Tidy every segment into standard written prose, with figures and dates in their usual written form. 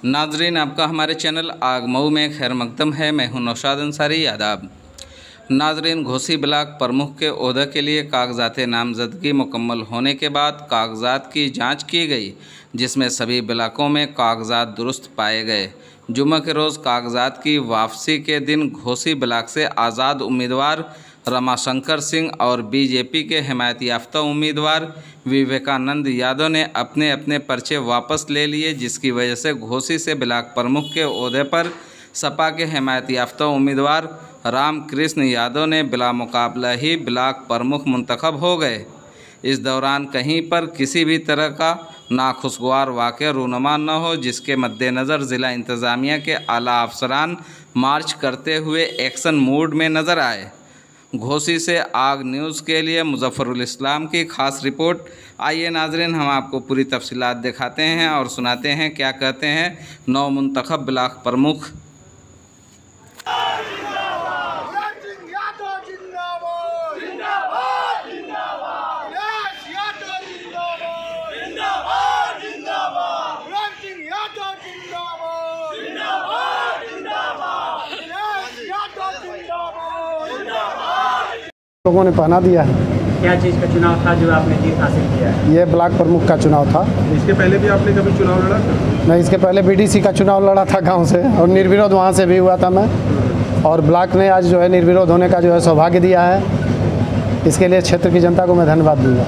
नाजरीन, आपका हमारे चैनल आग मऊ में खैर मकदम है। मैं हूं नौशाद अंसारी। आदाब नाजरीन, घोसी ब्लॉक प्रमुख के ओहदे के लिए कागजात नामजदगी मुकम्मल होने के बाद कागजात की जांच की गई, जिसमें सभी ब्लॉकों में कागजात दुरुस्त पाए गए। जुम्मे के रोज़ कागजात की वापसी के दिन घोसी ब्लॉक से आज़ाद उम्मीदवार रमाशंकर सिंह और बीजेपी के हिमायत याफ्ता उम्मीदवार विवेकानंद यादव ने अपने अपने पर्चे वापस ले लिए, जिसकी वजह से घोसी से ब्लॉक प्रमुख के ओहदे पर सपा के हिमायत याफ्ता उम्मीदवार रामकृष्ण यादव ने बिला मुकाबला ही ब्लॉक प्रमुख मुंतखब हो गए। इस दौरान कहीं पर किसी भी तरह का नाखुशगवार वाक़या रूनुमा न हो, जिसके मद्देनज़र ज़िला इंतज़ामिया के आला अफसरान मार्च करते हुए एक्शन मूड में नज़र आए। घोसी से आग न्यूज़ के लिए मुजफ्फरुल इस्लाम की ख़ास रिपोर्ट। आइए नाजरीन, हम आपको पूरी तफसीलात दिखाते हैं और सुनाते हैं क्या कहते हैं नौ मुंतखब ब्लॉक प्रमुख। लोगों ने पहना दिया है। क्या चीज़ का चुनाव था जो आपने जीत हासिल किया है? ये ब्लॉक प्रमुख का चुनाव था। इसके पहले भी आपने कभी चुनाव लड़ा था? मैं इसके पहले बीडीसी का चुनाव लड़ा था गांव से, और निर्विरोध वहां से भी हुआ था मैं। और ब्लॉक ने आज जो है निर्विरोध होने का जो है सौभाग्य दिया है। इसके लिए क्षेत्र की जनता को मैं धन्यवाद दूंगा।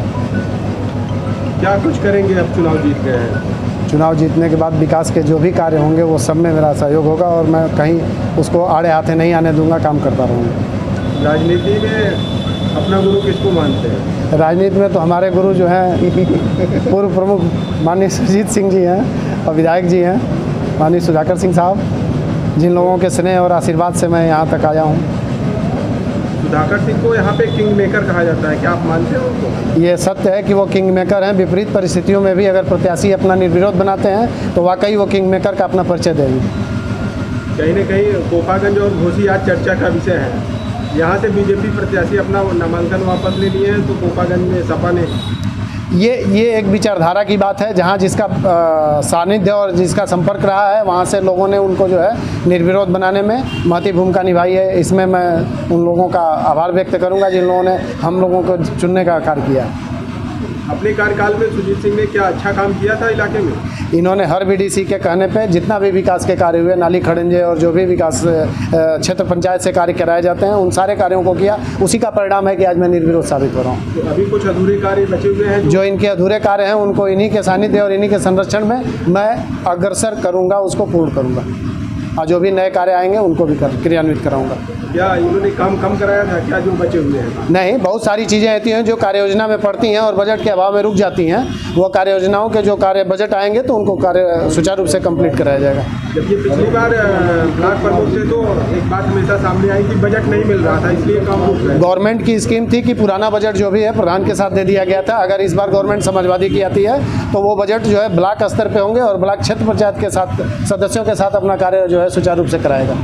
क्या कुछ करेंगे अब चुनाव जीत गए हैं? चुनाव जीतने के बाद विकास के जो भी कार्य होंगे वो सब में मेरा सहयोग होगा, और मैं कहीं उसको आड़े हाथे नहीं आने दूंगा, काम करता रहूँगा। राजनीति में अपना गुरु किसको मानते हैं? राजनीति में तो हमारे गुरु जो हैं पूर्व प्रमुख माननीय सुजीत सिंह जी हैं, और विधायक जी हैं माननीय सुधाकर सिंह साहब, जिन लोगों के स्नेह और आशीर्वाद से मैं यहाँ तक आया हूँ। सुधाकर सिंह को यहाँ पे किंग मेकर कहा जाता है, क्या आप मानते हैं उनको? ये सत्य है कि वो किंग मेकर हैं। विपरीत परिस्थितियों में भी अगर प्रत्याशी अपना निर्विरोध बनाते हैं तो वाकई वो किंग मेकर का अपना परिचय देंगे। कहीं न कहीं कोपागंज और घोसी आज चर्चा का विषय है। यहाँ से बीजेपी प्रत्याशी अपना नामांकन वापस ले लिए हैं, तो कोपागंज में सपा ने ये एक विचारधारा की बात है। जहाँ जिसका सानिध्य और जिसका संपर्क रहा है, वहाँ से लोगों ने उनको जो है निर्विरोध बनाने में महती भूमिका निभाई है। इसमें मैं उन लोगों का आभार व्यक्त करूँगा जिन लोगों ने हम लोगों को चुनने का कार्य किया। अपने कार्यकाल में सुजीत सिंह ने क्या अच्छा काम किया था इलाके में? इन्होंने हर बीडीसी के कहने पे जितना भी विकास के कार्य हुए, नाली खड़ंजे और जो भी विकास क्षेत्र पंचायत से कार्य कराए जाते हैं, उन सारे कार्यों को किया। उसी का परिणाम है कि आज मैं निर्विरोध साबित हो रहा हूँ। तो अभी कुछ अधूरे कार्य बचे हुए हैं? जो इनके अधूरे कार्य हैं उनको इन्हीं के सानिध्य और इन्हीं के संरक्षण में मैं अग्रसर करूँगा, उसको पूर्ण करूँगा, और जो भी नए कार्य आएंगे उनको भी क्रियान्वित कराऊंगा। क्या इन्होंने काम कम कराया था क्या जो बचे हुए हैं? नहीं, बहुत सारी चीज़ें ऐसी हैं जो कार्य योजना में पड़ती हैं और बजट के अभाव में रुक जाती हैं। वो कार्य योजनाओं के जो कार्य बजट आएंगे तो उनको कार्य सुचारू रूप से कंप्लीट कराया जाएगा। जब ये पिछली बार ब्लॉक प्रमुख से तो एक बात हमेशा सामने आई कि बजट नहीं मिल रहा था, इसलिए काम रुक गया। गवर्नमेंट की स्कीम थी कि पुराना बजट जो भी है प्रधान के साथ दे दिया गया था। अगर इस बार गवर्नमेंट समाजवादी की आती है तो वो बजट जो है ब्लॉक स्तर पर होंगे और ब्लॉक क्षेत्र पंचायत के साथ सदस्यों के साथ अपना कार्य जो है सुचारू रूप से कराएगा।